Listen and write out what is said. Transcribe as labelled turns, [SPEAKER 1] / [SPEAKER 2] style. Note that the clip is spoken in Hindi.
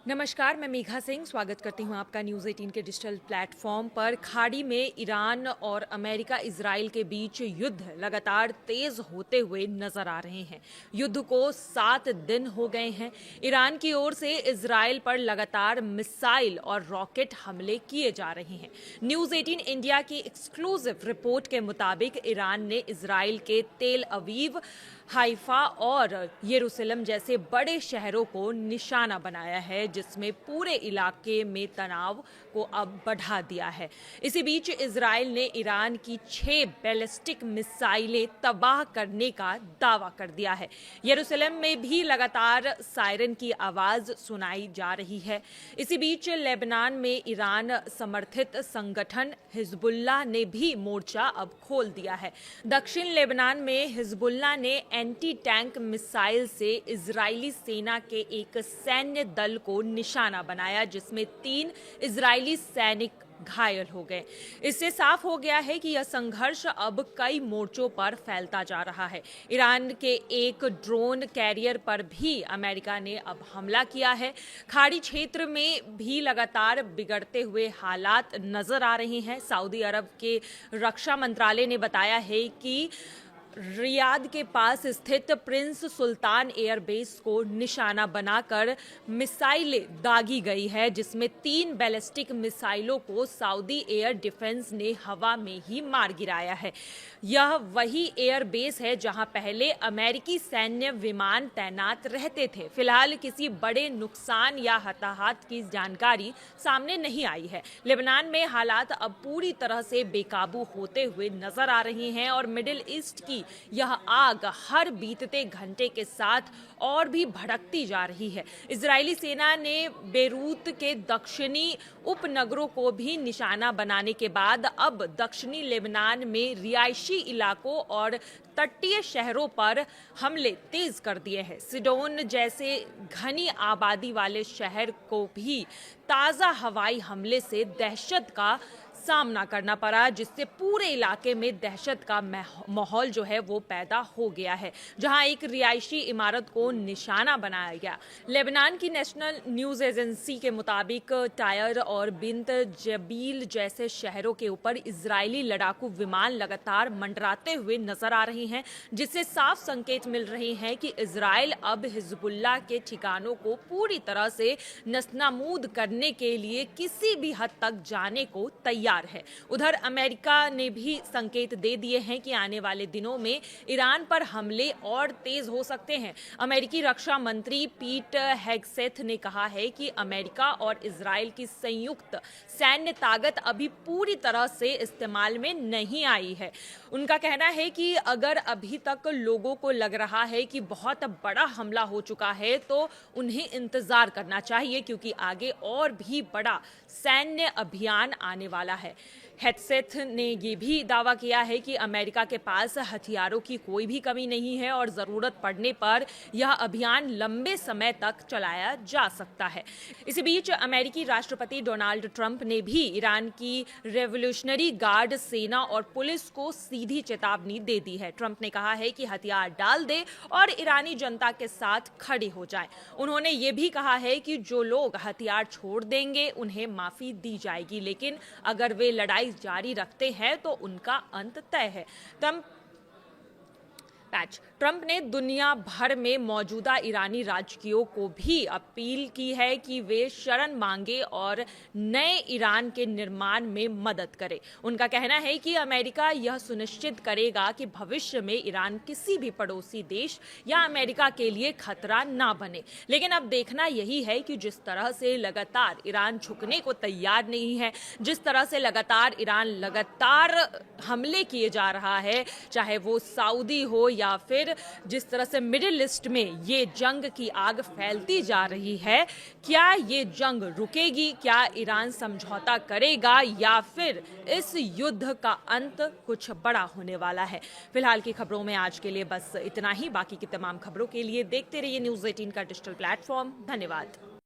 [SPEAKER 1] नमस्कार, मैं मेघा सिंह स्वागत करती हूं आपका न्यूज़ 18 के डिजिटल प्लेटफॉर्म पर। खाड़ी में ईरान और अमेरिका इजराइल के बीच युद्ध लगातार तेज होते हुए नजर आ रहे हैं। युद्ध को 7 दिन हो गए हैं। ईरान की ओर से इजराइल पर लगातार मिसाइल और रॉकेट हमले किए जा रहे हैं। न्यूज़ 18 इंडिया की एक्सक्लूसिव रिपोर्ट के मुताबिक ईरान ने इजराइल के तेल अवीव, हाइफा और यरूशलेम जैसे बड़े शहरों को निशाना बनाया है, जिसमें पूरे इलाके में तनाव को अब बढ़ा दिया है। इसी बीच इजराइल ने ईरान की 6 बैलिस्टिक मिसाइलें तबाह करने का दावा कर दिया है। यरूशलेम में भी लगातार सायरन की आवाज सुनाई जा रही है। इसी बीच लेबनान में ईरान समर्थित संगठन हिजबुल्लाह ने भी मोर्चा अब खोल दिया है। दक्षिण लेबनान में हिजबुल्लाह ने एंटी टैंक मिसाइल से इजरायली सेना के एक सैन्य दल को निशाना बनाया, जिसमें 3 इजरायली सैनिक घायल हो गए। इससे साफ हो गया है कि यह संघर्ष अब कई मोर्चों पर फैलता जा रहा है। ईरान के एक ड्रोन कैरियर पर भी अमेरिका ने अब हमला किया है। खाड़ी क्षेत्र में भी लगातार बिगड़ते हुए हालात नजर आ रहे हैं। सऊदी अरब के रक्षा मंत्रालय ने बताया है कि रियाद के पास स्थित प्रिंस सुल्तान एयरबेस को निशाना बनाकर मिसाइलें दागी गई है, जिसमें 3 बैलिस्टिक मिसाइलों को सऊदी एयर डिफेंस ने हवा में ही मार गिराया है। यह वही एयरबेस है जहां पहले अमेरिकी सैन्य विमान तैनात रहते थे। फिलहाल किसी बड़े नुकसान या हताहत की जानकारी सामने नहीं आई है। लेबनान में हालात अब पूरी तरह से बेकाबू होते हुए नजर आ रहे हैं और मिडिल ईस्ट की यह आग हर बीतते घंटे के साथ और भी भड़कती जा रही है। इजरायली सेना ने बेरूत के दक्षिणी उपनगरों को भी निशाना बनाने के बाद अब दक्षिणी लेबनान में रिहायशी इलाकों और तटीय शहरों पर हमले तेज कर दिए हैं। सिडोन जैसे घनी आबादी वाले शहर को भी ताज़ा हवाई हमले से दहशत का सामना करना पड़ा, जिससे पूरे इलाके में दहशत का माहौल जो है वो पैदा हो गया है, जहां एक रिहायशी इमारत को निशाना बनाया गया। लेबनान की नेशनल न्यूज़ एजेंसी के मुताबिक टायर और बिंत जबील जैसे शहरों के ऊपर इजरायली लड़ाकू विमान लगातार मंडराते हुए नजर आ रहे हैं, जिससे साफ संकेत मिल रहे हैं कि इजरायल अब हिजबुल्लाह के ठिकानों को पूरी तरह से नस्तानाबूद करने के लिए किसी भी हद तक जाने को तैयार है। उधर अमेरिका ने भी संकेत दे दिए हैं कि आने वाले दिनों में ईरान पर हमले और तेज हो सकते हैं। अमेरिकी रक्षा मंत्री पीट हेगसेथ ने कहा है कि अमेरिका और इजरायल की संयुक्त सैन्य ताकत अभी पूरी तरह से इस्तेमाल में नहीं आई है। उनका कहना है कि अगर अभी तक लोगों को लग रहा है कि बहुत बड़ा हमला हो चुका है, तो उन्हें इंतजार करना चाहिए, क्योंकि आगे और भी बड़ा सैन्य अभियान आने वाला है। हेगसेथ ने यह भी दावा किया है कि अमेरिका के पास हथियारों की कोई भी कमी नहीं है और जरूरत पड़ने पर यह अभियान लंबे समय तक चलाया जा सकता है। इसी बीच अमेरिकी राष्ट्रपति डोनाल्ड ट्रंप ने भी ईरान की रेवोल्यूशनरी गार्ड सेना और पुलिस को सीधी चेतावनी दे दी है। ट्रंप ने कहा है कि हथियार डाल दे और ईरानी जनता के साथ खड़े हो जाएं। उन्होंने ये भी कहा है कि जो लोग हथियार छोड़ देंगे उन्हें माफी दी जाएगी, लेकिन अगर वे लड़ाई जारी रखते हैं तो उनका अंत तय है। ट्रंप ने दुनिया भर में मौजूदा ईरानी राजकीयों को भी अपील की है कि वे शरण मांगे और नए ईरान के निर्माण में मदद करें। उनका कहना है कि अमेरिका यह सुनिश्चित करेगा कि भविष्य में ईरान किसी भी पड़ोसी देश या अमेरिका के लिए खतरा ना बने। लेकिन अब देखना यही है कि जिस तरह से लगातार ईरान झुकने को तैयार नहीं है, जिस तरह से ईरान लगातार हमले किए जा रहा है, चाहे वो सऊदी हो या फिर जिस तरह से मिडिल ईस्ट में ये जंग की आग फैलती जा रही है, क्या ये जंग रुकेगी? क्या ईरान समझौता करेगा या फिर इस युद्ध का अंत कुछ बड़ा होने वाला है? फिलहाल की खबरों में आज के लिए बस इतना ही। बाकी की तमाम खबरों के लिए देखते रहिए न्यूज़ 18 का डिजिटल प्लेटफॉर्म। धन्यवाद।